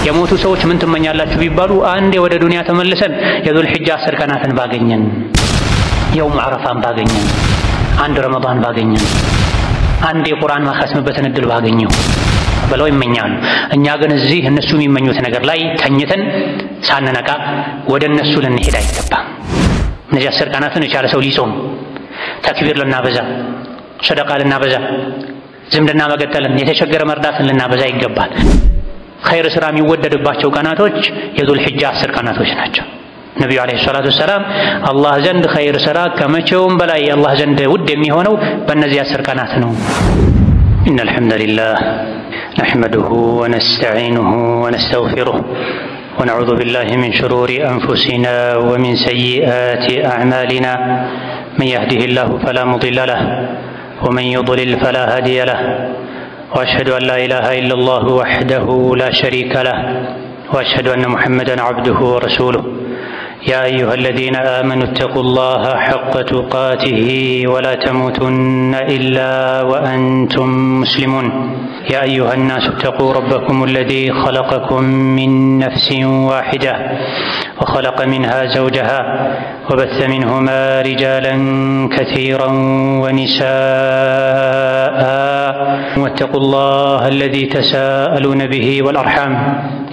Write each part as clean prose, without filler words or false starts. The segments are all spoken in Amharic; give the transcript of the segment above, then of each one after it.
የሞቱ ሰዎች ምን ትመኛላችሁ ቢባሉ አንዴ ወደ ዱንያ ተመልሰን የዙል ሒጃ 10 ቀናትን ባገኘን፣ የውም ዓረፋን ባገኘን፣ አንድ ረመዳን ባገኘን፣ አንድ የቁርአን ማኸስምበትን እድል ባገኘው ብለው ይመኛሉ። እኛ ግን እዚህ እነሱ የሚመኙት ነገር ላይ ተኝተን ሳንነቃ ወደ እነሱ ልንሄድ አይገባም። እነዚህ 10 ቀናትን የቻለ ሰው ሊጾም፣ ተክቢር ልናበዛ፣ ሰደቃ ልናበዛ፣ ዝምድና መቀጠልን፣ የተቸገረ መርዳትን ልናበዛ ይገባል። ኸይር ስራ የሚወደድባቸው ቀናቶች የዙል ሒጃ 10 ቀናቶች ናቸው። ነብዩ አለይሂ ሰላቱ ወሰላም አላህ ዘንድ ኸይር ስራ ከመቼውም በላይ አላህ ዘንድ ውድ የሚሆነው በእነዚህ 10 ቀናት ነው። ኢነል ሐምደሊላህ ነሕመዱሁ ወነስተዒኑሁ ወነስተግፊሩሁ ወነዑዙ ቢላሂ ሚን ሹሩሪ አንፉሲና ወሚን ሰይአቲ አዕማሊና መን የህዲሂላሁ ፈላ ሙዲለ ለሁ ወመን ዩድሊል ፈላ ሃዲየ ለሁ وأشهد أن لا إله إلا الله وحده لا شريك له وأشهد أن محمدًا عبده ورسوله يا أيها الذين آمنوا اتقوا الله حق تقاته ولا تموتن إلا وأنتم مسلمون يا أيها الناس اتقوا ربكم الذي خلقكم من نفس واحدة وخلق منها زوجها وبث منهما رجالا كثيرا ونساء واتقوا الله الذي تساءلون به والأرحام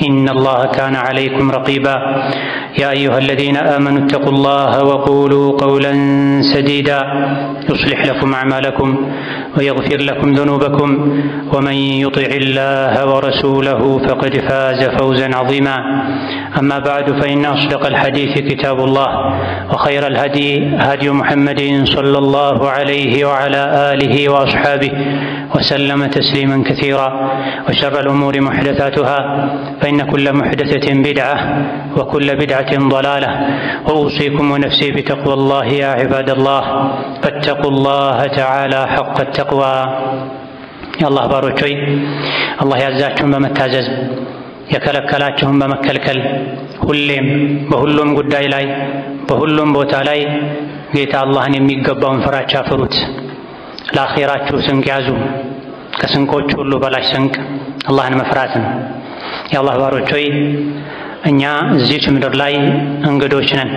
إن الله كان عليكم رقيبا يا أيها الذين آمنوا اتقوا الله وقولوا قولا سديدا يصلح لكم أعمالكم ويغفر لكم ذنوبكم ومن يطع الله ورسوله فقد فاز فوزا عظيما أما بعد فإن أصدق الحديث كتاب الله وخير الهدي هدي محمد صلى الله عليه وعلى آله وأصحابه وسلم تسليما كثيرا وشر الأمور محدثاتها فإن كل محدثة بدعة وكل بدعة ضلالة وأوصيكم ونفسي بتقوى الله يا عباد الله فاتقوا الله تعالى حق التقوى يا الله باروچوي الله ያዛችሁን በመታዘዝ የከለከላችሁን በመከልከል ሁሌም በሁሉም ጉዳይ ላይ በሁሉም ቦታ ላይ ጌታ አላህን የሚገባውን ፍራቻ ፍሩት። ለአኺራችሁ ስንቅ ያዙ። ከስንቆች ሁሉ በላይ ስንቅ አላህን መፍራት ነው። የአላህ ባሮች ሆይ እኛ እዚች ምድር ላይ እንግዶች ነን፣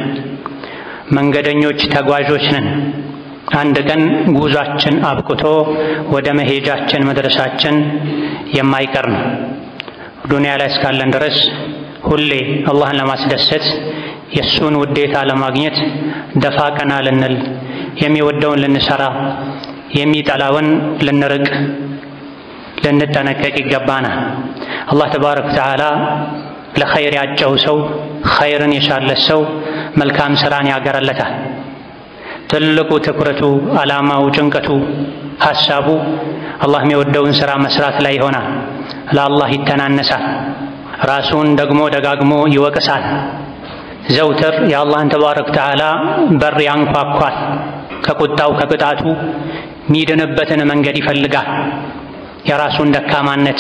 መንገደኞች፣ ተጓዦች ነን። አንድ ቀን ጉዟችን አብቅቶ ወደ መሄጃችን መድረሳችን የማይቀር ነው። ዱንያ ላይ እስካለን ድረስ ሁሌ አላህን ለማስደሰት የሱን ውዴታ ለማግኘት ደፋ ቀና ልንል፣ የሚወደውን ልንሰራ፣ የሚጠላውን ልንርቅ ልንጠነቀቅ ይገባናል። አላህ ተባረከ ወተዓላ ለኸይር ያጨው ሰው፣ ኸይርን የሻለት ሰው መልካም ስራን ያገራለታል። ትልቁ ትኩረቱ፣ ዓላማው፣ ጭንቀቱ፣ ሐሳቡ አላህ የሚወደውን ስራ መስራት ላይ ይሆናል። ለአላህ ይተናነሳል፣ ራሱን ደግሞ ደጋግሞ ይወቅሳል። ዘውትር የአላህን ተባረከ ወተዓላ በር ያንኳኳል። ከቁጣው ከቅጣቱ ሚድንበትን መንገድ ይፈልጋል። የራሱን ደካማነት፣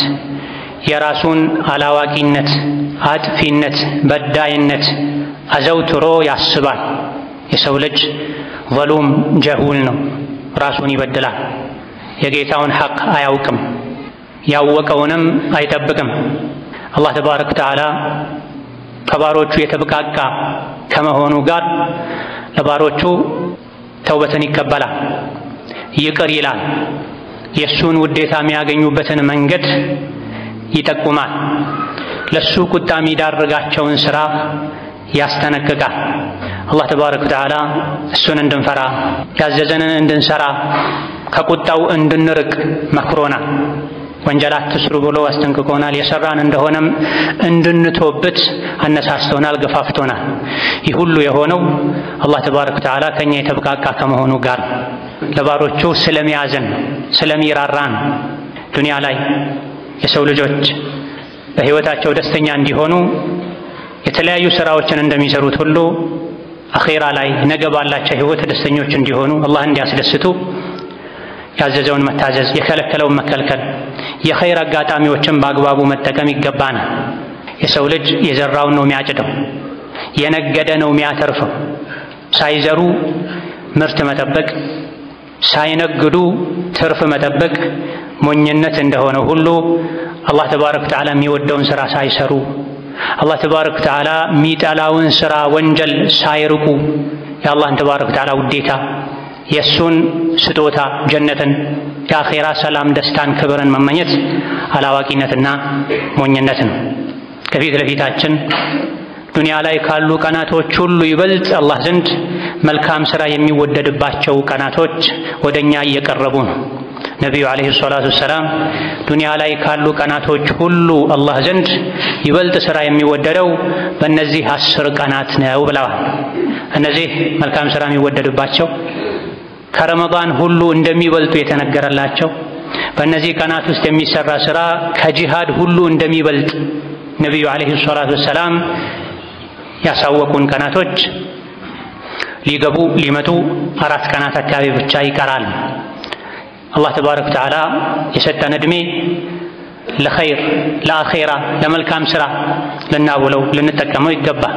የራሱን አላዋቂነት፣ አጥፊነት፣ በዳይነት አዘውትሮ ያስባል። የሰው ልጅ ظلوم ጀሁል ነው፣ ራሱን ይበድላል። የጌታውን ሐቅ አያውቅም፣ ያወቀውንም አይጠብቅም። አላህ ተባረከ ወተዓላ ከባሮቹ የተብቃቃ ከመሆኑ ጋር ለባሮቹ ተውበትን ይቀበላል፣ ይቅር ይላል። የሱን ውዴታ የሚያገኙበትን መንገድ ይጠቁማል። ለሱ ቁጣ የሚዳርጋቸውን ስራ ያስጠነቅቃል። አላህ ተባረከ ወተዓላ እሱን እንድንፈራ፣ ያዘዘንን እንድንሰራ፣ ከቁጣው እንድንርቅ መክሮናል። ወንጀል አትስሩ ብሎ አስጠንቅቆናል። የሰራን እንደሆነም እንድንተውበት አነሳስቶናል፣ ገፋፍቶናል። ይህ ሁሉ የሆነው አላህ ተባረከ ወተዓላ ከኛ የተብቃቃ ከመሆኑ ጋር ለባሮቹ ስለሚያዝን ስለሚራራን። ዱንያ ላይ የሰው ልጆች በህይወታቸው ደስተኛ እንዲሆኑ የተለያዩ ስራዎችን እንደሚሰሩት ሁሉ አኺራ ላይ ነገ ባላቸው ህይወት ደስተኞች እንዲሆኑ አላህ እንዲያስደስቱ ያዘዘውን መታዘዝ፣ የከለከለውን መከልከል፣ የኸይር አጋጣሚዎችን በአግባቡ መጠቀም ይገባናል። የሰው ልጅ የዘራውን ነው የሚያጭደው፣ የነገደ ነው የሚያተርፈው። ሳይዘሩ ምርት መጠበቅ፣ ሳይነግዱ ትርፍ መጠበቅ ሞኝነት እንደሆነ ሁሉ አላህ ተባረከ ወተዓላ የሚወደውን ሥራ ሳይሰሩ አላህ ተባረከ ወተዓላ የሚጠላውን ሥራ ወንጀል ሳይርቁ የአላህን ተባረከ ወተዓላ ውዴታ የሱን ስጦታ ጀነትን የአኺራ ሰላም ደስታን ክብርን መመኘት አላዋቂነትና ሞኝነት ነው። ከፊት ለፊታችን ዱንያ ላይ ካሉ ቀናቶች ሁሉ ይበልጥ አላህ ዘንድ መልካም ሥራ የሚወደድባቸው ቀናቶች ወደኛ እየቀረቡ ነው። ነቢዩ ዓለይሂ ሰላቱ ወሰላም ዱንያ ላይ ካሉ ቀናቶች ሁሉ አላህ ዘንድ ይበልጥ ሥራ የሚወደደው በእነዚህ 10 ቀናት ነው ብለዋል። እነዚህ መልካም ሥራ የሚወደድባቸው ከረመዳን ሁሉ እንደሚበልጡ የተነገረላቸው በእነዚህ ቀናት ውስጥ የሚሰራ ሥራ ከጂሃድ ሁሉ እንደሚበልጥ ነቢዩ ዓለይሂ ሰላቱ ወሰላም ያሳወቁን ቀናቶች ሊገቡ ሊመጡ 4 ቀናት አካባቢ ብቻ ይቀራል። አላህ ተባረከ ወተዓላ የሰጠን ዕድሜ ለኸይር ለአኺራ ለመልካም ሥራ ልናውለው ልንጠቀመው ይገባል።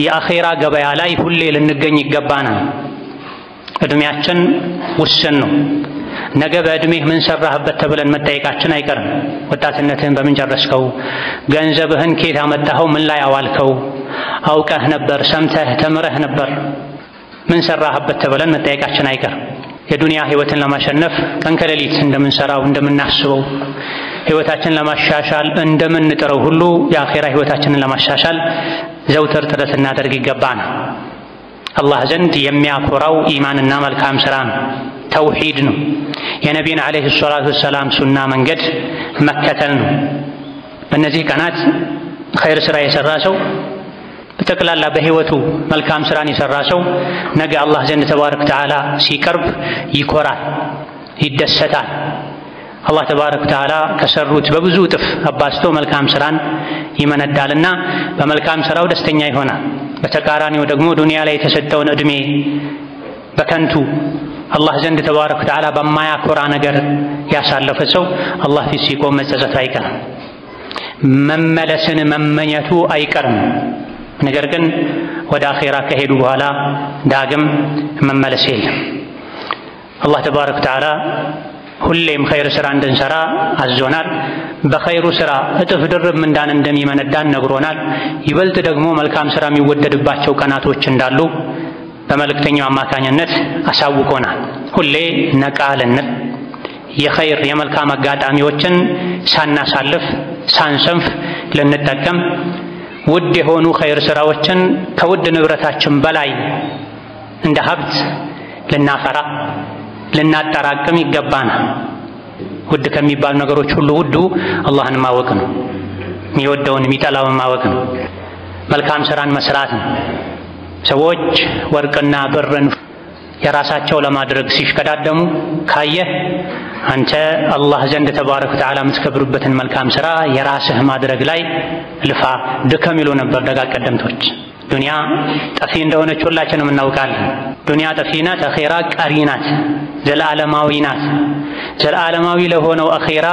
የአኺራ ገበያ ላይ ሁሌ ልንገኝ ይገባናል። ዕድሜያችን ውስን ነው። ነገ በዕድሜህ ምን ሰራህበት ተብለን መጠየቃችን አይቀርም። ወጣትነትህን በምን ጨረስከው? ገንዘብህን ከየት አመጣኸው? ምን ላይ አዋልከው? አውቀህ ነበር? ሰምተህ ተምረህ ነበር? ምን ሰራህበት ተብለን መጠየቃችን አይቀርም። የዱንያ ህይወትን ለማሸነፍ ቀን ከሌሊት እንደምንሰራው እንደምናስበው ህይወታችንን ለማሻሻል እንደምንጥረው ሁሉ የአኺራ ህይወታችንን ለማሻሻል ዘውትር ጥረት እናደርግ ይገባናል። አላህ ዘንድ የሚያኮራው ኢማንና መልካም ሥራ ነው፣ ተውሂድ ነው። የነቢይን ዓለይሂ ሰላቱ ወሰላም ሱና መንገድ መከተል ነው። በእነዚህ ቀናት ኸይር ሥራ የሠራ ሰው በጠቅላላ በህይወቱ መልካም ሥራን የሠራ ሰው ነገ አላህ ዘንድ ተባረከ ወተዓላ ሲቀርብ ይኮራል፣ ይደሰታል። አላህ ተባረከ ወተዓላ ከሰሩት በብዙ እጥፍ አባዝቶ መልካም ሥራን ይመነዳልና በመልካም ሥራው ደስተኛ ይሆናል። በተቃራኒው ደግሞ ዱንያ ላይ የተሰጠውን ዕድሜ በከንቱ አላህ ዘንድ ተባረከ ወተዓላ በማያኮራ ነገር ያሳለፈ ሰው አላህ ፊት ሲቆም መጸጸቱ አይቀርም፣ መመለስን መመኘቱ አይቀርም። ነገር ግን ወደ አኺራ ከሄዱ በኋላ ዳግም መመለስ የለም። አላህ ተባረከ ወተዓላ ሁሌም ኸይር ሥራ እንድንሰራ አዞናል። በኸይሩ ሥራ እጥፍ ድርብ ምንዳን እንደሚመነዳን ነግሮናል። ይበልጥ ደግሞ መልካም ሥራ የሚወደድባቸው ቀናቶች እንዳሉ በመልእክተኛው አማካኝነት አሳውቆናል። ሁሌ ነቃ ልንል የኸይር የመልካም አጋጣሚዎችን ሳናሳልፍ ሳንሰንፍ ልንጠቀም ውድ የሆኑ ኸይር ሥራዎችን ከውድ ንብረታችን በላይ እንደ ሀብት ልናፈራ ልናጠራቅም ይገባናል። ውድ ከሚባሉ ነገሮች ሁሉ ውዱ አላህን ማወቅ ነው፣ የሚወደውን የሚጠላውን ማወቅ ነው፣ መልካም ሥራን መስራት ነው። ሰዎች ወርቅና ብርን የራሳቸው ለማድረግ ሲሽቀዳደሙ ካየህ አንተ አላህ ዘንድ ተባረከ ወተዓላ የምትከብሩበትን መልካም ሥራ የራስህ ማድረግ ላይ ልፋ ድከም ይሉ ነበር ደጋግ ቀደምቶች። ዱንያ ጠፊ እንደሆነች ሁላችንም እናውቃለን። ዱንያ ጠፊ ናት፣ አኺራ ቀሪ ናት፣ ዘላለማዊ ናት። ዘላለማዊ ለሆነው አኺራ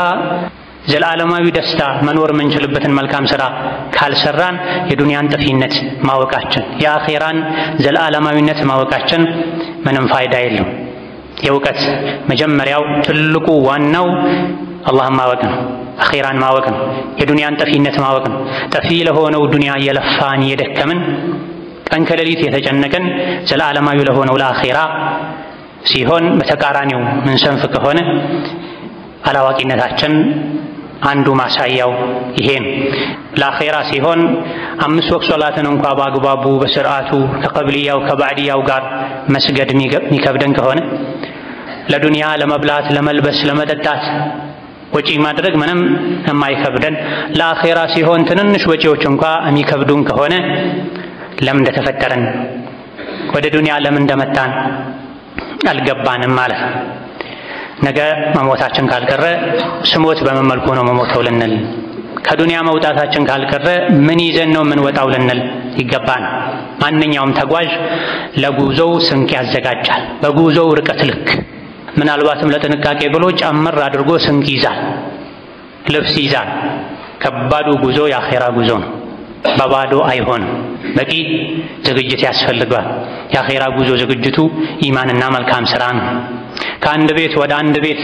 ዘላለማዊ ደስታ መኖር የምንችልበትን መልካም ሥራ ካልሰራን የዱንያን ጠፊነት ማወቃችን የአኺራን ዘላለማዊነት ማወቃችን ምንም ፋይዳ የለው። የእውቀት መጀመሪያው ትልቁ ዋናው አላህን ማወቅ ነው፣ አኺራን ማወቅ ነው፣ የዱንያን ጠፊነት ማወቅ ነው። ጠፊ ለሆነው ዱንያ የለፋን የደከምን ቀን ከሌሊት የተጨነቀን ዘላለማዊ ለሆነው ለአኺራ ሲሆን በተቃራኒው ምን ሰንፍ ከሆነ አላዋቂነታችን አንዱ ማሳያው ይሄ ነው። ለአኺራ ሲሆን 5 ወቅት ሶላትን እንኳ በአግባቡ በስርዓቱ ከቀብልያው ከባዕድያው ጋር መስገድ የሚከብደን ከሆነ ለዱንያ ለመብላት ለመልበስ ለመጠጣት ወጪ ማድረግ ምንም የማይከብደን ለአኺራ ሲሆን ትንንሽ ወጪዎች እንኳ የሚከብዱን ከሆነ ለምን እንደተፈጠረን ወደ ዱንያ ለምን እንደመጣን አልገባንም ማለት ነው። ነገ መሞታችን ካልቀረ ስሞት በምን መልኩ ነው መሞተው ልንል፣ ከዱንያ መውጣታችን ካልቀረ ምን ይዘን ነው የምንወጣው ልንል ይገባን። ማንኛውም ተጓዥ ለጉዞው ስንቅ ያዘጋጃል፣ በጉዞው ርቀት ልክ ምናልባትም ለጥንቃቄ ብሎ ጨምር አድርጎ ስንቅ ይዛል፣ ልብስ ይዛል። ከባዱ ጉዞ የአኺራ ጉዞ ነው፣ በባዶ አይሆንም። በቂ ዝግጅት ያስፈልጋል። የአኺራ ጉዞ ዝግጅቱ ኢማንና መልካም ሥራ ነው። ከአንድ ቤት ወደ አንድ ቤት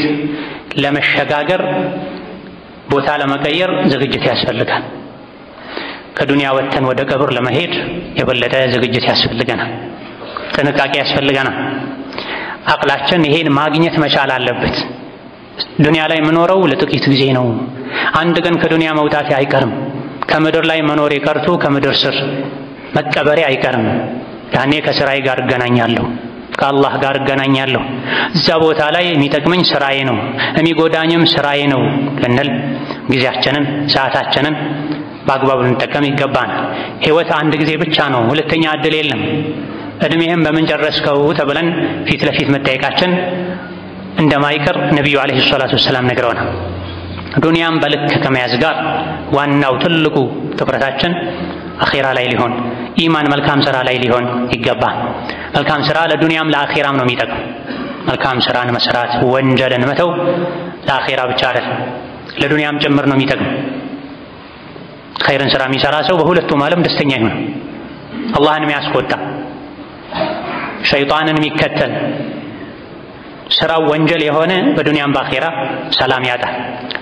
ለመሸጋገር ቦታ ለመቀየር ዝግጅት ያስፈልጋል። ከዱንያ ወጥተን ወደ ቀብር ለመሄድ የበለጠ ዝግጅት ያስፈልገናል፣ ጥንቃቄ ያስፈልገናል። አቅላችን ይሄን ማግኘት መቻል አለበት። ዱንያ ላይ መኖረው ለጥቂት ጊዜ ነው። አንድ ቀን ከዱንያ መውጣት አይቀርም። ከምድር ላይ መኖር የቀርቶ ከምድር ስር መቀበሬ አይቀርም። ያኔ ከስራዬ ጋር እገናኛለሁ፣ ከአላህ ጋር እገናኛለሁ። እዛ ቦታ ላይ የሚጠቅመኝ ስራዬ ነው፣ የሚጎዳኝም ስራዬ ነው ልንል ጊዜያችንን ሰዓታችንን በአግባቡ ልንጠቀም ይገባናል። ህይወት አንድ ጊዜ ብቻ ነው፣ ሁለተኛ እድል የለም። እድሜህም በምን ጨረስከው ተብለን ፊት ለፊት መጠየቃችን እንደማይቀር ነቢዩ አለይሂ ሰላቱ ወሰላም ነግረውናል። ዱንያም በልክ ከመያዝ ጋር ዋናው ትልቁ ትኩረታችን አኺራ ላይ ሊሆን፣ ኢማን መልካም ስራ ላይ ሊሆን ይገባል። መልካም ስራ ለዱንያም ለአኺራም ነው የሚጠቅም። መልካም ስራን መስራት፣ ወንጀልን መተው ለአኺራ ብቻ አይደለም ለዱንያም ጭምር ነው የሚጠቅም። ኸይርን ስራ የሚሰራ ሰው በሁለቱም ዓለም ደስተኛ ይሆናል። አላህን የሚያስቆጣ ሸይጣንን የሚከተል ስራው ወንጀል የሆነ በዱንያም በአኺራ ሰላም ያጣል፣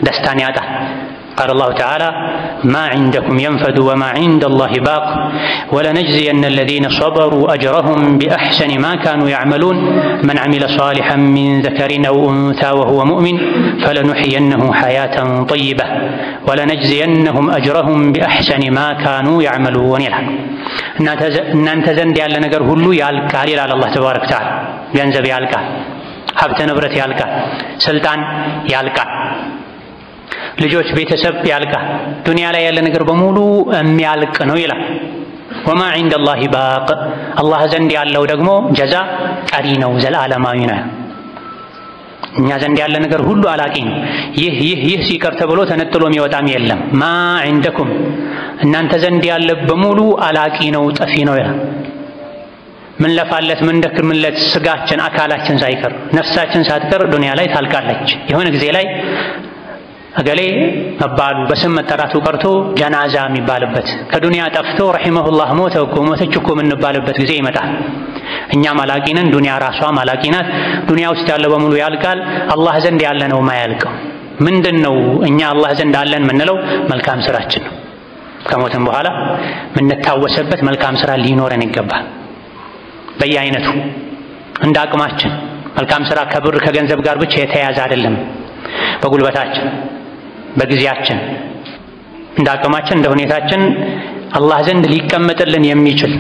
ደስታን ያጣል። قال الله تعالى ما عندكم ينفد وما عند الله باق ولنجزين الذين صبروا أجرهم بأحسن ما كانوا يعملون من عمل صالحا من ذكر أو أنثى وهو مؤمن فلنحيينه حياة طيبة ولنجزينهم أجرهم بأحسن ما كانوا يعملون እናንተ ዘንድ ያለ ነገር ሁሉ ያልቃል ይላል አላህ ተባረከ ወተዓላ። ገንዘብ ያልቃል፣ ሀብት ንብረት ያልቃል፣ ስልጣን ያልቃል፣ ልጆች ቤተሰብ ያልቃል። ዱንያ ላይ ያለ ነገር በሙሉ የሚያልቅ ነው ይላል። ወማ ዒንደላሂ ባቅ፣ አላህ ዘንድ ያለው ደግሞ ጀዛ ቀሪ ነው፣ ዘላለማዊ ነው። እኛ ዘንድ ያለ ነገር ሁሉ አላቂ ነው። ይህ ሲቀር ተብሎ ተነጥሎ የሚወጣም የለም። ማ ዒንደኩም፣ እናንተ ዘንድ ያለ በሙሉ አላቂ ነው፣ ጠፊ ነው ይላል። ምን ለፋለት ምን ደክምለት ስጋችን አካላችን ሳይቀር ነፍሳችን ሳትቀር ዱንያ ላይ ታልቃለች። የሆነ ጊዜ ላይ እገሌ መባሉ በስም መጠራቱ ቀርቶ ጀናዛ የሚባልበት ከዱንያ ጠፍቶ ረሒመሁላህ ሞተች እኮ የምንባልበት ጊዜ ይመጣል። እኛም አላቂ ነን፣ ዱንያ ራሷ አላቂ ናት። ዱንያ ውስጥ ያለ በሙሉ ያልቃል፣ አላህ ዘንድ ያለ ነው ማያልቀው። ምንድነው እኛ አላህ ዘንድ አለን የምንለው? መልካም ስራችን ነው። ከሞትም በኋላ የምንታወሰበት መልካም ስራ ሊኖረን ይገባል። በየአይነቱ እንደ አቅማችን። መልካም ስራ ከብር ከገንዘብ ጋር ብቻ የተያያዘ አይደለም። በጉልበታችን በጊዜያችን እንደ አቅማችን እንደ ሁኔታችን አላህ ዘንድ ሊቀመጥልን የሚችል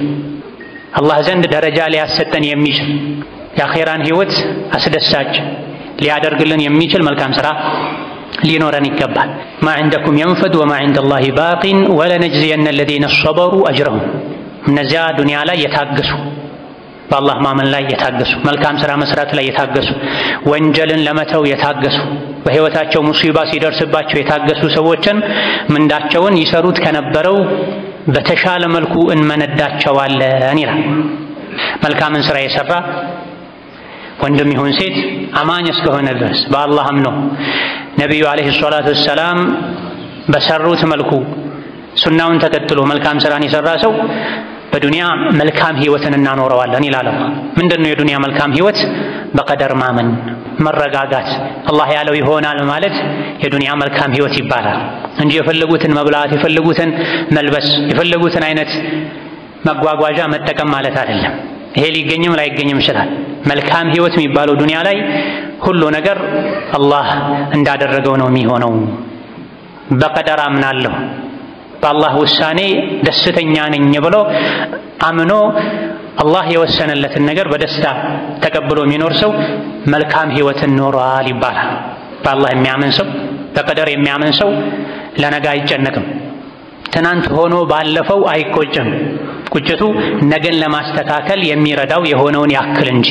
አላህ ዘንድ ደረጃ ሊያሰጠን የሚችል የአኺራን ህይወት አስደሳች ሊያደርግልን የሚችል መልካም ስራ ሊኖረን ይገባል። ማ ዐንደኩም የንፈድ ወማ ዐንደላሂ ባቂን ወለነጅዚየነ አለዚነ ሰበሩ አጅረሁም። እነዚያ ዱንያ ላይ የታገሱ በአላህ ማመን ላይ የታገሱ መልካም ስራ መስራት ላይ የታገሱ ወንጀልን ለመተው የታገሱ በህይወታቸው ሙሲባ ሲደርስባቸው የታገሱ ሰዎችን ምንዳቸውን ይሰሩት ከነበረው በተሻለ መልኩ እንመነዳቸዋለን ይላል። መልካምን ስራ የሰራ ወንድም ይሁን ሴት አማኝ እስከሆነ ድረስ በአላህ አምኖ ነቢዩ አለይሂ ሰላቱ ወሰላም በሰሩት መልኩ ሱናውን ተከትሎ መልካም ስራን የሰራ ሰው በዱንያ መልካም ህይወትን እናኖረዋለን ይላል አላህ። ምንድነው የዱንያ መልካም ህይወት? በቀደር ማመን፣ መረጋጋት፣ አላህ ያለው ይሆናል ማለት የዱንያ መልካም ህይወት ይባላል እንጂ የፈለጉትን መብላት፣ የፈለጉትን መልበስ፣ የፈለጉትን አይነት መጓጓዣ መጠቀም ማለት አይደለም። ይሄ ሊገኝም ላይገኝም ይችላል። መልካም ህይወት የሚባለው ዱንያ ላይ ሁሉ ነገር አላህ እንዳደረገው ነው የሚሆነው። በቀደር አምናለሁ በአላህ ውሳኔ ደስተኛ ነኝ ብሎ አምኖ አላህ የወሰነለትን ነገር በደስታ ተቀብሎ የሚኖር ሰው መልካም ህይወትን ኖሯል ይባላል። በአላህ የሚያምን ሰው በቀደር የሚያምን ሰው ለነገ አይጨነቅም። ትናንት ሆኖ ባለፈው አይቆጭም። ቁጭቱ ነገን ለማስተካከል የሚረዳው የሆነውን ያክል እንጂ።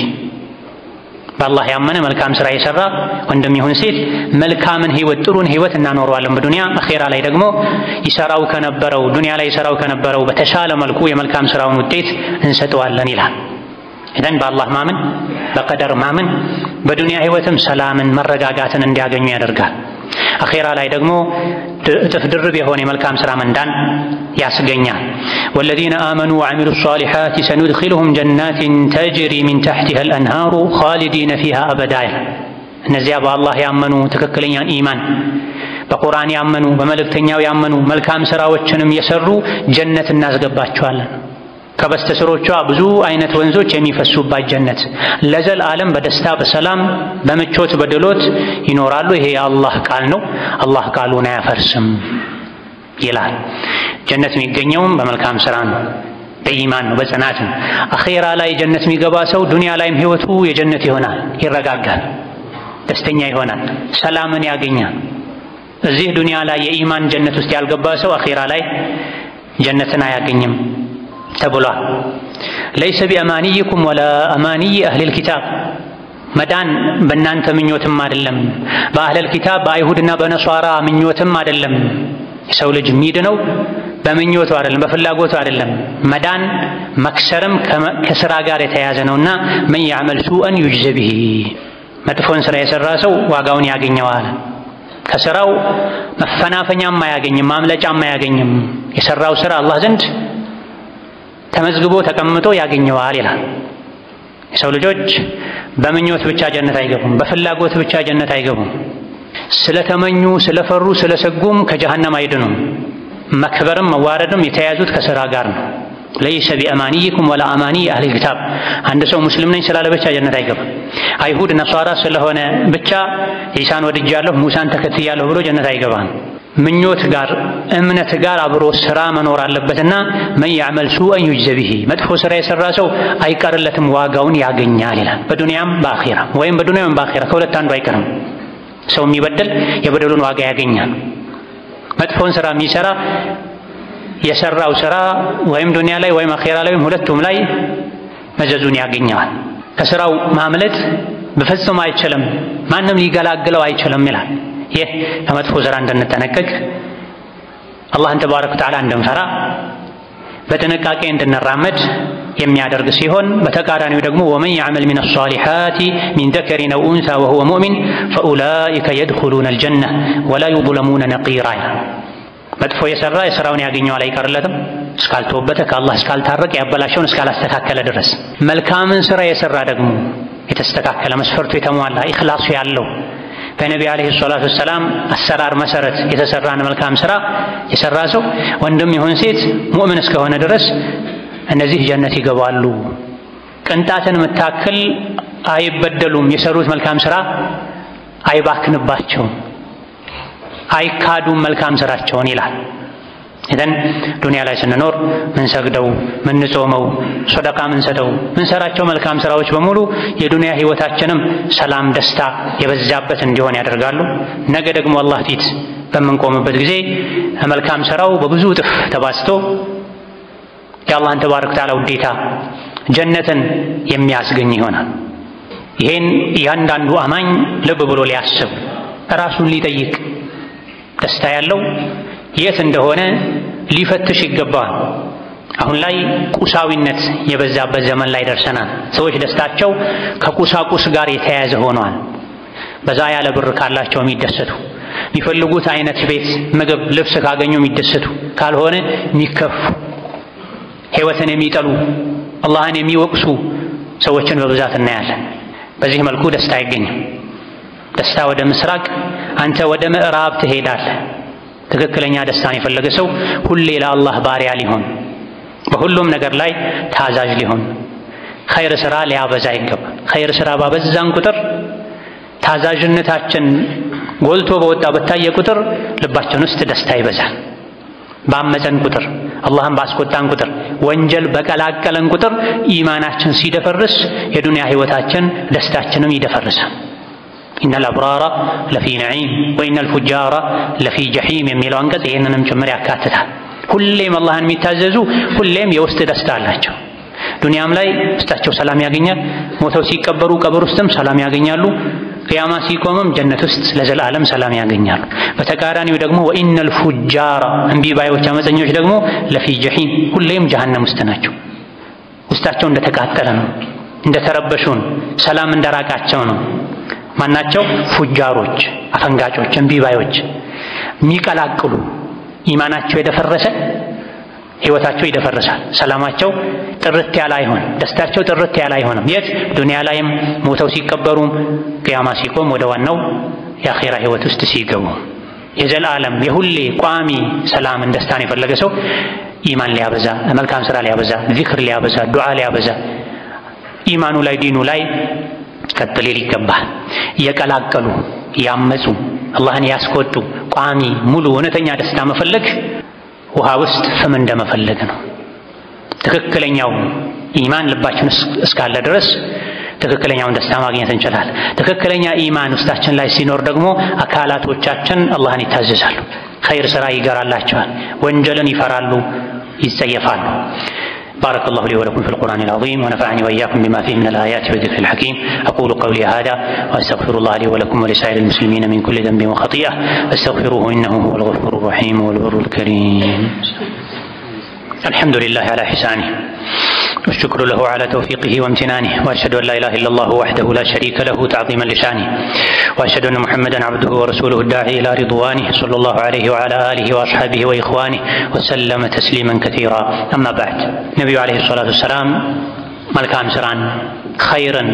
በአላህ ያመነ መልካም ስራ የሰራ ወንድም ይሁን ሴት መልካምን ህይወት ጥሩን ህይወት እናኖረዋለን በዱንያ። አኺራ ላይ ደግሞ ይሰራው ከነበረው ዱንያ ላይ ይሰራው ከነበረው በተሻለ መልኩ የመልካም ስራውን ውጤት እንሰጠዋለን ይላል። ኢዘን በአላህ ማመን በቀደር ማመን በዱንያ ህይወትም ሰላምን መረጋጋትን እንዲያገኙ ያደርጋል። አኺራ ላይ ደግሞ እጥፍ ድርብ የሆነ የመልካም ስራ መንዳን ያስገኛል። ወለዚነ አመኑ ወዐሚሉ ሷሊሓት ሰኑድኺሉሁም ጀናትን ተጅሪ ሚን ተሕቲሃ አልአንሃሩ ኻሊዲነ ፊሃ አበዳ። እነዚያ በአላህ ያመኑ ትክክለኛን ኢማን በቁርአን ያመኑ በመልእክተኛው ያመኑ መልካም ሥራዎችንም የሰሩ ጀነት እናስገባቸዋለን። ከበስተስሮቿ ብዙ አይነት ወንዞች የሚፈሱባት ጀነት ለዘላለም በደስታ በሰላም በምቾት በድሎት ይኖራሉ። ይሄ የአላህ ቃል ነው። አላህ ቃሉን አያፈርስም ይላል። ጀነት የሚገኘውም በመልካም ሥራ ነው፣ በኢማን ነው፣ በጽናት ነው። አኺራ ላይ ጀነት የሚገባ ሰው ዱንያ ላይም ህይወቱ የጀነት ይሆናል፣ ይረጋጋል፣ ደስተኛ ይሆናል፣ ሰላምን ያገኛል። እዚህ ዱንያ ላይ የኢማን ጀነት ውስጥ ያልገባ ሰው አኺራ ላይ ጀነትን አያገኝም ተብሏል። ለይሰ ቢአማንይኩም ወላ አማንይ አህሊል ኪታብ መዳን በእናንተ ምኞትም አይደለም፣ በአህለል ኪታብ በአይሁድና በነሷራ ምኞትም አይደለም። የሰው ልጅ የሚድነው በምኞቱ አይደለም፣ በፍላጎቱ አይደለም። መዳን መክሰርም ከስራ ጋር የተያያዘ ነውና መን ያዕመል ሱአን ዩጅዘ ቢሂ መጥፎን ስራ የሰራ ሰው ዋጋውን ያገኘዋል። ከስራው መፈናፈኛም አያገኝም፣ ማምለጫም አያገኝም። የሰራው ስራ አላህ ዘንድ ተመዝግቦ ተቀምጦ ያገኘዋል ይላል። የሰው ልጆች በምኞት ብቻ ጀነት አይገቡም፣ በፍላጎት ብቻ ጀነት አይገቡም። ስለተመኙ ስለፈሩ ስለሰጉም ከጀሃነም አይድኑም። መክበርም መዋረድም የተያዙት ከሥራ ጋር ነው። ለይሰ ቢአማንይኩም ወላ አማኒ አህሊል ኪታብ አንድ ሰው ሙስሊም ነኝ ስላለ ብቻ ጀነት አይገባም። አይሁድ ነሷራ ስለሆነ ብቻ ኢሳን ወድጃለሁ ሙሳን ተከትያለሁ ብሎ ጀነት አይገባም። ምኞት ጋር እምነት ጋር አብሮ ስራ መኖር አለበትና መን ያዕመል ሱአን ዩጅዘ ቢሂ መጥፎ ስራ የሰራ ሰው አይቀርለትም፣ ዋጋውን ያገኛል ይላል። በዱንያም በአኺራ ወይም በዱንያም በአኺራ ከሁለት አንዱ አይቀርም። ሰው የሚበደል የበደሉን ዋጋ ያገኛል። መጥፎን ስራ የሚሰራ የሰራው ስራ ወይም ዱንያ ላይ ወይም አኺራ ላይ ሁለቱም ላይ መዘዙን ያገኛል። ከስራው ማምለጥ በፍጹም አይችልም፣ ማንም ሊገላግለው አይችልም ይላል። ይህ ከመጥፎ ስራ እንድንጠነቀቅ አላህን ተባረከ ወተዓላ እንድንፈራ በጥንቃቄ እንድንራመድ የሚያደርግ ሲሆን በተቃራኒው ደግሞ ወመን ያዕመል ሚነ ሷሊሓቲ ሚን ዘከሪን አው ኡንሳ ወሁወ ሙእሚን ፈኡላኢከ የድኹሉነ አልጀነ ወላ ዩዝለሙነ ነቂራ። መጥፎ የሰራ የሥራውን ያገኘዋል፣ አይቀርለትም እስካልተወበተ ከአላህ እስካልታረቀ ያበላሸውን እስካላስተካከለ ድረስ። መልካምን ስራ የሰራ ደግሞ የተስተካከለ መስፈርቱ የተሟላ ኢኽላሱ ያለው በነቢ ዓለይሂ ሰላቱ ወሰላም አሰራር መሰረት የተሰራን መልካም ስራ የሰራ ሰው ወንድም ይሁን ሴት ሙእምን እስከሆነ ድረስ እነዚህ ጀነት ይገባሉ። ቅንጣትን የምታክል አይበደሉም። የሰሩት መልካም ስራ አይባክንባቸውም፣ አይካዱም መልካም ስራቸውን ይላል። ኢዘን ዱንያ ላይ ስንኖር ምንሰግደው፣ ምንጾመው፣ ሶደቃ ምንሰጠው፣ ምንሰራቸው መልካም ስራዎች በሙሉ የዱንያ ህይወታችንም ሰላም ደስታ የበዛበት እንዲሆን ያደርጋሉ። ነገ ደግሞ አላህ ፊት በምንቆምበት ጊዜ መልካም ስራው በብዙ እጥፍ ተባዝቶ የአላህን ተባረከ ወተዓላ ውዴታ ጀነትን የሚያስገኝ ይሆናል። ይሄን እያንዳንዱ አማኝ ልብ ብሎ ሊያስብ ራሱን ሊጠይቅ ደስታ ያለው የት እንደሆነ ሊፈትሽ ይገባል። አሁን ላይ ቁሳዊነት የበዛበት ዘመን ላይ ደርሰናል። ሰዎች ደስታቸው ከቁሳቁስ ጋር የተያያዘ ሆኗል። በዛ ያለ ብር ካላቸው የሚደሰቱ፣ የሚፈልጉት አይነት ቤት፣ ምግብ፣ ልብስ ካገኙ የሚደሰቱ፣ ካልሆነ የሚከፉ፣ ህይወትን የሚጠሉ፣ አላህን የሚወቅሱ ሰዎችን በብዛት እናያለን። በዚህ መልኩ ደስታ አይገኝም። ደስታ ወደ ምስራቅ፣ አንተ ወደ ምዕራብ ትሄዳለህ። ትክክለኛ ደስታን የፈለገ ሰው ሁሌ ለአላህ ባሪያ ሊሆን፣ በሁሉም ነገር ላይ ታዛዥ ሊሆን፣ ኸይር ስራ ሊያበዛ ይገባል። ኸይር ስራ ባበዛን ቁጥር ታዛዥነታችን ጎልቶ በወጣ በታየ ቁጥር ልባችን ውስጥ ደስታ ይበዛል። ባመፀን ቁጥር፣ አላህን ባስቆጣን ቁጥር፣ ወንጀል በቀላቀለን ቁጥር ኢማናችን ሲደፈርስ የዱንያ ህይወታችን ደስታችንም ይደፈርሳል። ኢነል አብራራ ለፊ ነዒም ወኢነል ፉጃራ ለፊ ጀሒም የሚለው አንቀጽ ይህንንም ጭምር ያካትታል። ሁሌም አላህን የሚታዘዙ ሁሌም የውስጥ ደስታ አላቸው። ዱንያም ላይ ውስጣቸው ሰላም ያገኛል። ሞተው ሲቀበሩ ቀብር ውስጥም ሰላም ያገኛሉ። ቅያማ ሲቆምም ጀነት ውስጥ ለዘላለም ሰላም ያገኛሉ። በተቃራኒው ደግሞ ወኢነል ፉጃራ እምቢ ባዮች አመፀኞች ደግሞ ለፊ ጀሒም ሁሌም ጀሃነም ውስጥ ናቸው። ውስጣቸው እንደተቃጠለ ነው፣ እንደተረበሹን፣ ሰላም እንደራቃቸው ነው። ማናቸው? ፉጃሮች፣ አፈንጋጮች፣ እምቢ ባዮች፣ የሚቀላቅሉ ኢማናቸው የደፈረሰ ህይወታቸው ይደፈርሳል። ሰላማቸው ጥርት ያለ አይሆን፣ ደስታቸው ጥርት ያለ አይሆንም። የት? ዱንያ ላይም ሞተው ሲቀበሩም ቅያማ ሲቆም ወደ ዋናው የአኺራ ህይወት ውስጥ ሲገቡ። የዘላለም የሁሌ ቋሚ ሰላምን ደስታን የፈለገ ሰው ኢማን ሊያበዛ መልካም ስራ ሊያበዛ ዚክር ሊያበዛ ዱዓ ሊያበዛ ኢማኑ ላይ ዲኑ ላይ ቀጥ ሊል ይገባል። የቀላቀሉ ያመጹ አላህን ያስቆጡ ቋሚ ሙሉ እውነተኛ ደስታ መፈለግ ውሃ ውስጥ ፍም እንደመፈለግ ነው። ትክክለኛው ኢማን ልባችን እስካለ ድረስ ትክክለኛውን ደስታ ማግኘት እንችላለን። ትክክለኛ ኢማን ውስጣችን ላይ ሲኖር ደግሞ አካላቶቻችን አላህን ይታዘዛሉ፣ ኸይር ስራ ይገራላቸዋል፣ ወንጀልን ይፈራሉ፣ ይጸየፋሉ። بارك الله لي ولكم في القرآن العظيم ونفعني وإياكم بما فيه من الآيات والذكر الحكيم. أقول قولي هذا وأستغفر الله لي ولكم ولسائر المسلمين من كل ذنب وخطيئة فاستغفروه إنه هو الغفور الرحيم والبر الكريم. الحمد لله على إحسانه والشكر له على توفيقه وامتنانه وأشهد أن لا إله إلا الله وحده لا شريك له تعظيما لشانه وأشهد أن محمدا عبده ورسوله الداعي إلى رضوانه صلى الله عليه وعلى آله وأصحابه وإخوانه وسلم تسليما كثيرا. أما بعد النبي عليه الصلاة والسلام መልካም ስራን ኸይርን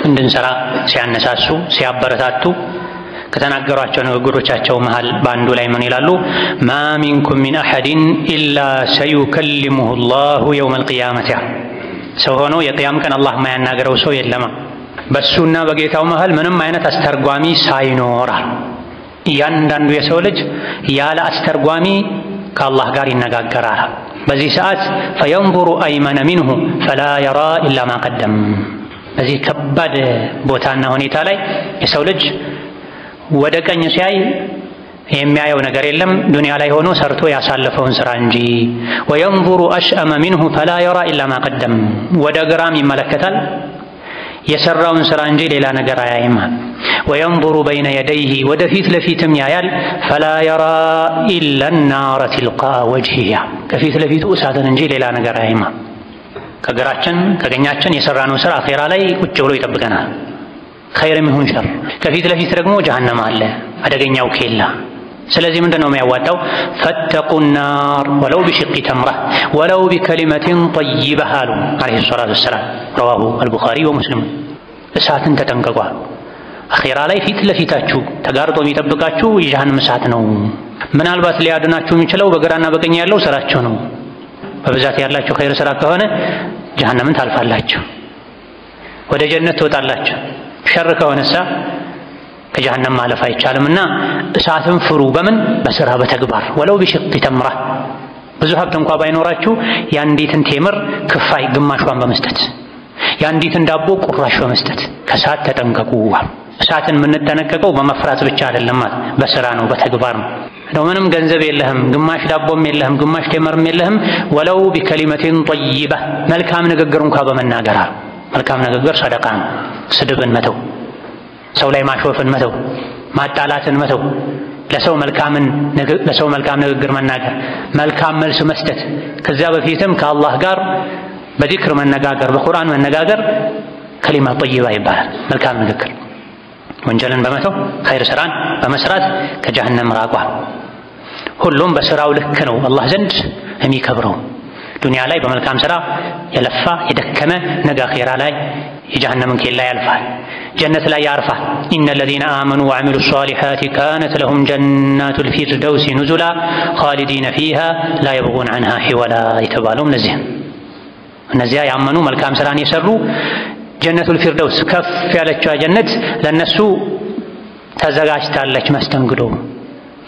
እንድንሰራ ሲያነሳሱ ሲያበረታቱ ከተናገሯቸው ንግግሮቻቸው መሃል በአንዱ ላይ ምን ይላሉ? ማ ሚንኩም ሚን አሐድን ኢላ ሰዩከልሙሁ ላሁ የውመል ቂያመቲ። ሰው ሆኖ የቅያም ቀን አላህ ማያናገረው ሰው የለም በሱና በጌታው መሃል ምንም አይነት አስተርጓሚ ሳይኖራል። እያንዳንዱ የሰው ልጅ ያለ አስተርጓሚ ከአላህ ጋር ይነጋገራል። በዚህ ሰዓት ፈየንظሩ አይመነ ሚንሁ ፈላ የራ ኢላ ማ ቀደም። በዚህ ከባድ ቦታና ሁኔታ ላይ የሰው ልጅ ወደ ቀኝ ሲያይ የሚያየው ነገር የለም ዱንያ ላይ ሆኖ ሰርቶ ያሳለፈውን ስራ እንጂ። ወየንظሩ አሽአመ ሚንሁ ፈላ የራ ኢላ ማ ቀደም። ወደ ግራም ይመለከታል የሰራውን ስራ እንጂ ሌላ ነገር አያይም። ወየንظሩ በይነ የደይህ ወደፊት ለፊትም ያያል ፈላ የራ ኢላ ናረ ትልቃ ወጅሂሃ። ከፊት ለፊቱ እሳትን እንጂ ሌላ ነገር አያይም። ከግራችን ከቀኛችን የሰራነው ስራ አኺራ ላይ ቁጭ ብሎ ይጠብቀናል። ኸይርም ይሁን ሸር ከፊት ለፊት ደግሞ ጀሃነም አለ አደገኛው ኬላ። ስለዚህ ምንድነው የሚያዋጣው? ፈተቁ ናር ወለው ቢሽቂ ተምራ ወለው ቢከሊመቲን ጠይበህ አሉ ዓለይሂ ሰላቱ ወሰላም። ረዋሁ አልቡኻሪ ወሙስሊም። እሳትን ተጠንቀቁ። አኺራ ላይ ፊት ለፊታችሁ ተጋርጦ የሚጠብቃችሁ የጀሃነም እሳት ነው። ምናልባት ሊያድናችሁ የሚችለው በግራና በቀኝ ያለው ስራችሁ ነው። በብዛት ያላችሁ ኸይር ስራ ከሆነ ጀሃነምን ታልፋላችሁ፣ ወደ ጀነት ትወጣላችሁ። ሸር ከሆነሳ ከጀሃነም ማለፍ አይቻልምና እሳትን ፍሩ። በምን? በስራ በተግባር ወለው ቢሽቂ ተምራ። ብዙ ሀብት እንኳ ባይኖራችሁ የአንዲትን ቴምር ክፋይ ግማሿን በመስጠት የአንዲትን ዳቦ ቁራሽ በመስጠት ከእሳት ተጠንቀቁ። እሳትን የምንጠነቀቀው በመፍራት ብቻ አይደለም፣ በስራ ነው፣ በተግባር ነው። እንደው ምንም ገንዘብ የለህም፣ ግማሽ ዳቦም የለህም፣ ግማሽ ቴምርም የለህም፣ ወለው ቢከሊመቲን ጠይባ መልካም ንግግር እንኳ በመናገር። መልካም ንግግር ሰደቃ ነው። ስድብን መተው፣ ሰው ላይ ማሾፍን መተው፣ ማጣላትን መተው፣ ለሰው መልካም ንግግር መናገር፣ መልካም መልስ መስጠት። ከዚያ በፊትም ከአላህ ጋር በዚክር መነጋገር፣ በቁርአን መነጋገር ከሊማ ጠይባ ይባላል። መልካም ንግግር። ወንጀልን በመተው ኸይር ስራን በመስራት ከጀሃነም ራቋ። ሁሉም በስራው ልክ ነው አላህ ዘንድ የሚከብረው። ዱንያ ላይ በመልካም ስራ የለፋ የደከመ ነገ አኺራ ላይ የጀሃነምን ኬላ ያልፋል፣ ጀነት ላይ ያርፋል። ኢነ ለዚነ አመኑ ወዐሚሉ ሷሊሓቲ ካነት ለሁም ጀናቱል ፊርደውሲ ኑዙላ ኻሊዲነ ፊሃ ላ የብጉነ ዐንሃ ሒወላ የተባለውም እነዚያ ያመኑ መልካም ስራን የሰሩ ጀነቱል ፊርደውስ ከፍ ያለችዋ ጀነት ለነሱ ተዘጋጅታለች። መስተንግዶ፣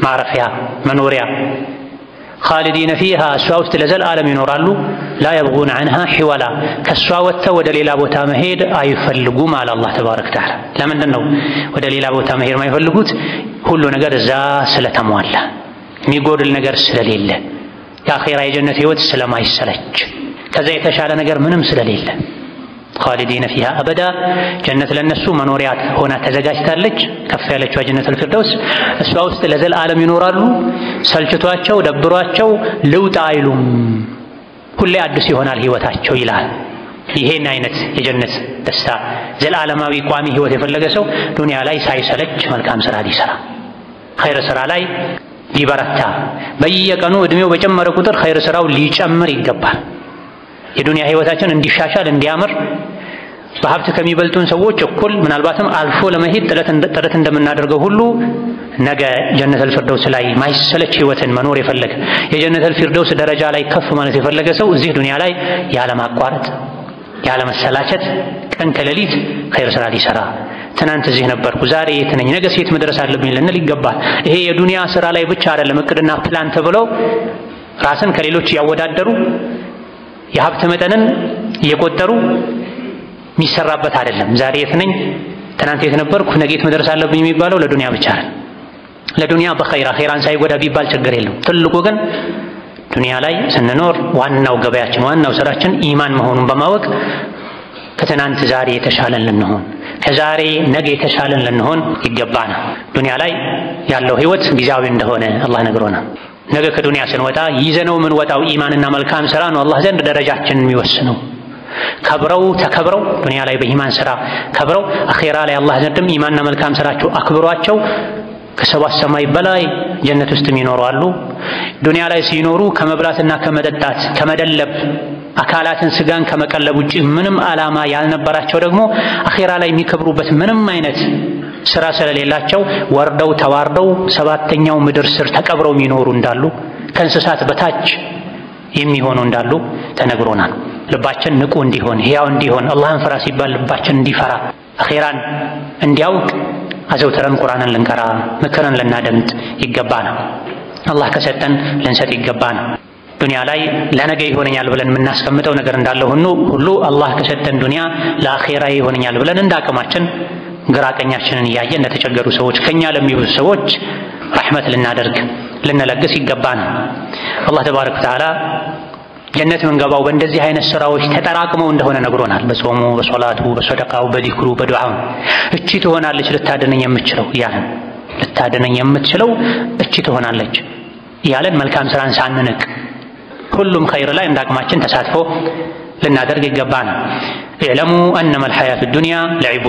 ማረፊያ፣ መኖሪያ ኻሊዲነ ፊሃ እሷ ውስጥ ለዘላለም ይኖራሉ። ላ የብጉነ ዐንሃ ሒወላ ከእሷ ወጥተው ወደ ሌላ ቦታ መሄድ አይፈልጉም አለ አላህ ተባረከ ወተዓላ። ለምንድን ነው ወደ ሌላ ቦታ መሄድ የማይፈልጉት? ሁሉ ነገር እዛ ስለተሟላ፣ የሚጎድል ነገር ስለሌለ፣ የአኺራ የጀነት ህይወት ስለማይሰለች፣ ከዛ የተሻለ ነገር ምንም ስለሌለ ኻሊዲነ ፊሃ አበዳ ጀነት ለነሱ መኖሪያ ሆና ተዘጋጅታለች። ከፍ ያለችው ጀነቱል ፊርደውስ እሷ ውስጥ ለዘላለም ይኖራሉ። ሰልችቷቸው ደብሯቸው ልውጣ አይሉም። ሁሌ አዲስ ይሆናል ህይወታቸው ይላል። ይሄን አይነት የጀነት ደስታ ዘላለማዊ ቋሚ ህይወት የፈለገ ሰው ዱንያ ላይ ሳይሰለች መልካም ስራ ሊሰራ፣ ኸይር ስራ ላይ ሊበረታ፣ በየቀኑ እድሜው በጨመረ ቁጥር ኸይር ስራው ሊጨምር ይገባል። የዱንያ ህይወታችን እንዲሻሻል እንዲያምር በሀብት ከሚበልጡን ሰዎች እኩል ምናልባትም አልፎ ለመሄድ ጥረት እንደምናደርገው ሁሉ ነገ ጀነተል ፊርደውስ ላይ ማይሰለች ህይወትን መኖር የፈለገ የጀነተል ፊርደውስ ደረጃ ላይ ከፍ ማለት የፈለገ ሰው እዚህ ዱንያ ላይ ያለ ማቋረጥ ያለ መሰላቸት ቀን ከሌሊት ኸይር ስራ ሊሰራ ትናንት እዚህ ነበርኩ ዛሬ የት ነኝ ነገ የት መድረስ አለብኝ ልንል ይገባል። ይሄ የዱንያ ስራ ላይ ብቻ አይደለም እቅድና ፕላን ተብለው ራስን ከሌሎች ያወዳደሩ የሀብት መጠንን እየቆጠሩ የሚሰራበት አይደለም። ዛሬ የት ነኝ ትናንት የት ነበርኩ ነገ የት መድረስ አለብኝ የሚባለው ለዱንያ ብቻ አይደለም። ለዱንያ በኸይራን ሳይጎዳ ቢባል ችግር የለም። ትልቁ ግን ዱንያ ላይ ስንኖር ዋናው ገበያችን ዋናው ስራችን ኢማን መሆኑን በማወቅ ከትናንት ዛሬ የተሻለን ልንሆን ከዛሬ ነገ የተሻለን ልንሆን ይገባናል። ዱንያ ላይ ያለው ህይወት ጊዜያዊ እንደሆነ አላህ ነግሮናል። ነገ ከዱንያ ስንወጣ ይዘነው ምን ወጣው ኢማንና መልካም ስራ ነው አላህ ዘንድ ደረጃችንን የሚወስነው። ከብረው ተከብረው ዱንያ ላይ በኢማን ስራ ከብረው አኺራ ላይ አላህ ዘንድም ኢማንና መልካም ስራቸው አክብሯቸው ከሰባት ሰማይ በላይ ጀነት ውስጥ የሚኖሩ አሉ። ዱንያ ላይ ሲኖሩ ከመብላትና ከመጠጣት ከመደለብ አካላትን ስጋን ከመቀለብ ውጪ ምንም ዓላማ ያልነበራቸው ደግሞ አኺራ ላይ የሚከብሩበት ምንም አይነት ስራ ስለሌላቸው ወርደው ተዋርደው ሰባተኛው ምድር ስር ተቀብረው የሚኖሩ እንዳሉ ከእንስሳት በታች የሚሆኑ እንዳሉ ተነግሮናል። ልባችን ንቁ እንዲሆን ሕያው እንዲሆን አላህን ፍራ ሲባል ልባችን እንዲፈራ አኺራን እንዲያውቅ አዘውትረን ቁርአንን ልንቀራ ምክርን ልናደምጥ ይገባናል። አላህ ከሰጠን ልንሰጥ ይገባናል። ዱንያ ላይ ለነገ ይሆነኛል ብለን የምናስቀምጠው ነገር እንዳለ ሁሉ አላህ ከሰጠን ዱንያ ለአኺራ ይሆነኛል ብለን እንዳቅማችን ግራ ቀኛችንን እያየን እንደተቸገሩ ሰዎች ከኛ ለሚብዙ ሰዎች ረሕመት ልናደርግ ልንለግስ ይገባናል። አላህ ተባረከ ወተዓላ ጀነት መንገባው በእንደዚህ አይነት ስራዎች ተጠራቅመው እንደሆነ ነግሮናል። በጾሙ በሶላቱ በሰደቃው በዚክሩ በዱዓው እቺ ትሆናለች ልታድነኝ የምትችለው ያለን ልታድነኝ የምትችለው እቺ ትሆናለች ያለን መልካም ስራን ሳንንቅ ሁሉም ኸይር ላይ እንዳቅማችን ተሳትፎ ልናደርግ ይገባናል። اعلموا انما الحياة الدنيا لعب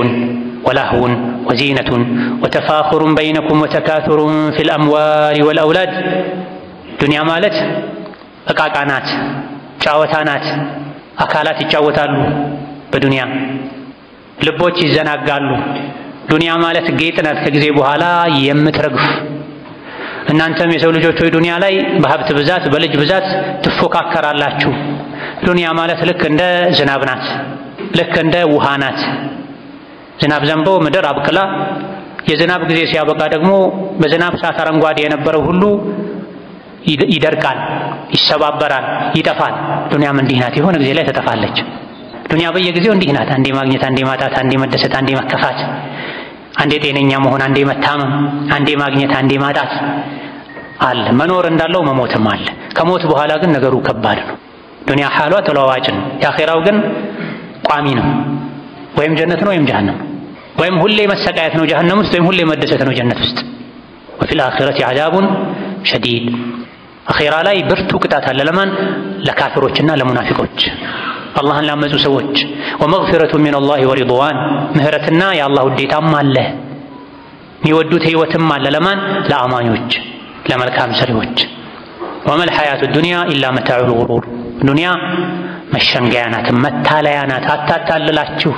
ولهو وزينة وتفاخر بينكم وتكاثر في الاموال والاولاد ዱንያ ማለት ዕቃቃ ናት ጫወታ ናት። አካላት ይጫወታሉ በዱንያ ልቦች ይዘናጋሉ። ዱንያ ማለት ጌጥ ናት ከጊዜ በኋላ የምትረግፍ። እናንተም የሰው ልጆች ሆይ ዱንያ ላይ በሀብት ብዛት በልጅ ብዛት ትፎካከራላችሁ። ዱንያ ማለት ልክ እንደ ዝናብ ናት ልክ እንደ ውሃ ናት። ዝናብ ዘንቦ ምድር አብቅላ የዝናብ ጊዜ ሲያበቃ ደግሞ በዝናብ ሰዓት አረንጓዴ የነበረው ሁሉ ይደርቃል ይሰባበራል ይጠፋል። ዱንያም እንዲህ ናት የሆነ ጊዜ ላይ ትጠፋለች። ዱንያ በየጊዜው እንዲህ ናት። አንዴ ማግኘት አንዴ ማጣት አንዴ መደሰት አንዴ መከፋት አንዴ ጤነኛ መሆን አንዴ መታመም አንዴ ማግኘት አንዴ ማጣት አለ። መኖር እንዳለው መሞትም አለ። ከሞት በኋላ ግን ነገሩ ከባድ ነው። ዱንያ ሐሏ ተለዋዋጭ ነው። የአኺራው ግን ቋሚ ነው። ወይም ጀነት ነው ወይም ጀሃነም ወይም ሁሌ መሰቃየት ነው ጀሃነም ውስጥ ወይም ሁሌ መደሰት ነው ጀነት ውስጥ። وفي الآخرة عذاب شديد አኺራ ላይ ብርቱ ቅጣት አለ። ለማን? ለካፊሮችና ለሙናፊቆች አላህን ላመፁ ሰዎች። ወመግፊረቱ ሚነላሂ ወሪድዋን ምህረትና የአላህ ውዴታም አለ የሚወዱት ህይወትም አለ። ለማን? ለአማኞች ለመልካም ሰሪዎች። ወመል ሐያቱ ዱንያ ኢላ መታዑል ጉሩር ዱንያ መሸንገያ ናት መታለያ ናት። አታታልላችሁ።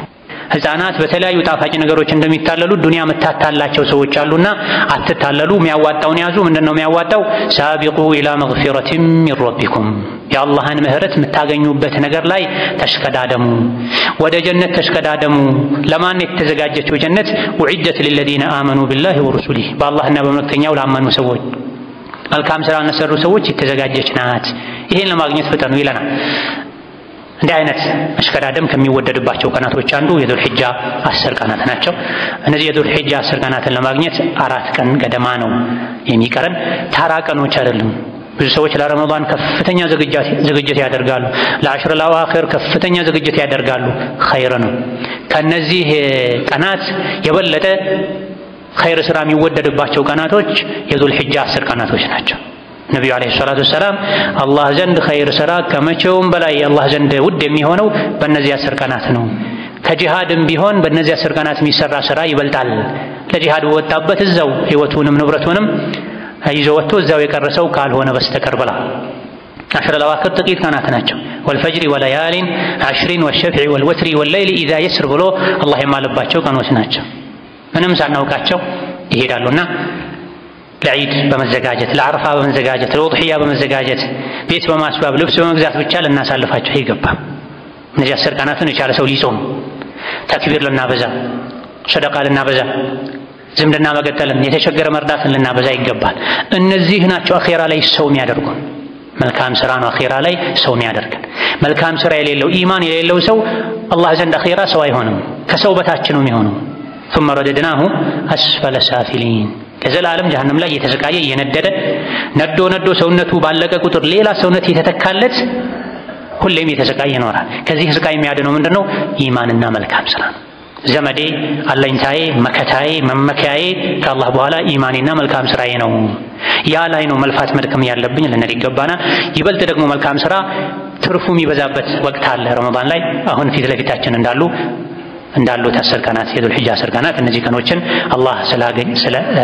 ህፃናት በተለያዩ ጣፋጭ ነገሮች እንደሚታለሉ ዱንያ መታታላቸው ሰዎች አሉና አትታለሉ። የሚያዋጣውን ያዙ። ምንድነው የሚያዋጣው? ሳቢቁ ኢላ መግፊረቲን ሚን ረቢኩም የአላህን ምህረት የምታገኙበት ነገር ላይ ተሽቀዳደሙ። ወደ ጀነት ተሽቀዳደሙ። ለማን የተዘጋጀችው ጀነት? ኡዒደት ሊለዚነ አመኑ ቢላሂ ወረሱሊሂ በአላህና በመልእክተኛው ላመኑ ሰዎች መልካም ስራ ለሰሩ ሰዎች የተዘጋጀች ናት። ይሄን ለማግኘት ፍጠኑ ይለናል። እንዲህ አይነት መሽቀዳደም ከሚወደድባቸው ቀናቶች አንዱ የዙል ሒጃ 10 ቀናት ናቸው። እነዚህ የዙል ሒጃ 10 ቀናትን ለማግኘት 4 ቀን ገደማ ነው የሚቀረን። ታራ ቀኖች አይደሉም። ብዙ ሰዎች ለረመዳን ከፍተኛ ዝግጅት ያደርጋሉ። ለአሽር ለአዋኺር ከፍተኛ ዝግጅት ያደርጋሉ። ኸይር ነው። ከነዚህ ቀናት የበለጠ ኸይር ስራ የሚወደድባቸው ቀናቶች የዙል ሒጃ 10 ቀናቶች ናቸው። ነብዩ አለይሂ ሰላቱ ወሰላም አላህ ዘንድ ኸይር ስራ ከመቼውም በላይ አላህ ዘንድ ውድ የሚሆነው በእነዚህ 10 ቀናት ነው። ከጂሃድም ቢሆን በእነዚህ 10 ቀናት የሚሰራ ስራ ይበልጣል። ለጂሃድ ወጣበት እዛው ህይወቱንም ንብረቱንም ይዞ ወጥቶ እዛው የቀረሰው ካልሆነ በስተቀር ብላ 10 الأواخر تقيت كانت ناتشو والفجر وليال 20 والشفع والوتر والليل إذا يسر بلو الله ما لباتشو كانوا سناتشو ምንም ሳናውቃቸው ይሄዳሉና ለዒድ በመዘጋጀት ለዓረፋ በመዘጋጀት ለውድሕያ በመዘጋጀት ቤት በማስዋብ ልብስ በመግዛት ብቻ ልናሳልፋቸው አይገባም። እነዚህ 10 ቀናትን የቻለ ሰው ሊጾም ተክቢር ልናበዛ ሰደቃ ልናበዛ ዝምድና መቀጠልን የተቸገረ መርዳትን ልናበዛ ይገባል። እነዚህ ናቸው አኺራ ላይ ሰው የሚያደርጉን። መልካም ስራ ነው አኺራ ላይ ሰው የሚያደርገን። መልካም ስራ የሌለው ኢማን የሌለው ሰው አላህ ዘንድ አኺራ ሰው አይሆንም፣ ከሰው በታች ነው የሚሆነው። ثم رددناه أسفل سافلين ከዘላለም ጀሃነም ላይ እየተሰቃየ እየነደደ ነዶ ሰውነቱ ባለቀ ቁጥር ሌላ ሰውነት የተተካለት ሁሌም የተሰቃየ ይኖራል። ከዚህ ስቃይ የሚያድነው ምንድነው? ኢማንና መልካም ስራ ነው። ዘመዴ አለኝታዬ መከታዬ መመኪያዬ ከአላህ በኋላ ኢማኔና መልካም ስራዬ ነው። ያ ላይ ነው መልፋት መድከም ያለብኝ ልንል ይገባናል። ይበልጥ ደግሞ መልካም ስራ ትርፉ የሚበዛበት ወቅት አለ ረመዳን ላይ አሁን ፊት ለፊታችን እንዳሉ 10 ቀናት የዱል ሒጃ 10 ቀናት እነዚህ ቀኖችን አላህ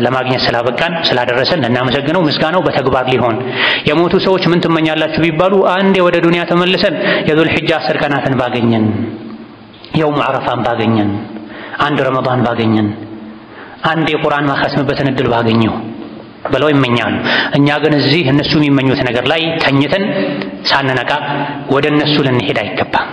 ለማግኘት ስላበቃን ስላደረሰን እናመሰግነው። ምስጋናው በተግባር ሊሆን የሞቱ ሰዎች ምን ትመኛላችሁ ቢባሉ አንዴ ወደ ዱንያ ተመልሰን የዱል ሒጃ 10 ቀናትን ባገኘን፣ የውም ዓረፋን ባገኘን፣ አንድ ረመዳን ባገኘን፣ አንድ የቁርአን ማኸስምበትን እድል ባገኘው ብለው ይመኛሉ። እኛ ግን እዚህ እነሱ የሚመኙት ነገር ላይ ተኝተን ሳንነቃ ወደ እነሱ ልንሄድ አይገባም።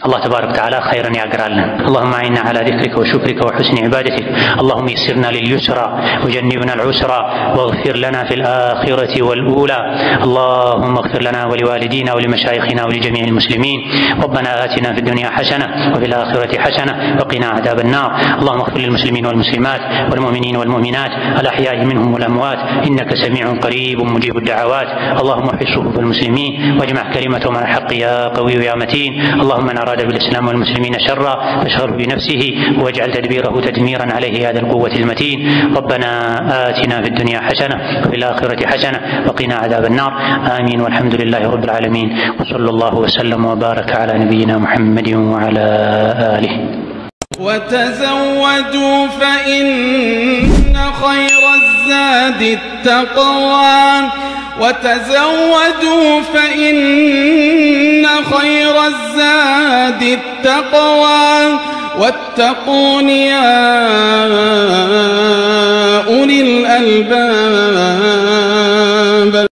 الله تبارك وتعالى خيرا يقرأنا. اللهم أعنا على ذكرك وشكرك وحسن عبادتك. اللهم يسرنا لليسرى وجنبنا العسرى واغفر لنا في الآخرة والأولى. اللهم اغفر لنا ولوالدينا ولمشايخنا ولجميع المسلمين. ربنا آتنا في الدنيا حسنة وفي الآخرة حسنة وقنا عذاب النار. اللهم اغفر للمسلمين والمسلمات والمؤمنين والمؤمنات الأحياء منهم والأموات إنك سميع قريب مجيب الدعوات. اللهم احفظ صفوف المسلمين واجمع كلمتهم على الحق يا قوي يا متين. اللهم أراد بالإسلام والمسلمين شرا فاشغله بنفسه واجعل تدبيره تدميرا عليه هذا القوة المتين. ربنا آتنا في الدنيا حسنة وفي الآخرة حسنة وقنا عذاب النار. آمين والحمد لله رب العالمين وصلى الله وسلم وبارك على نبينا محمد وعلى آله. وتزودوا فإن خير الزاد التقوى وتزودوا فإن خير الزاد التقوى واتقون يا أولي الألباب.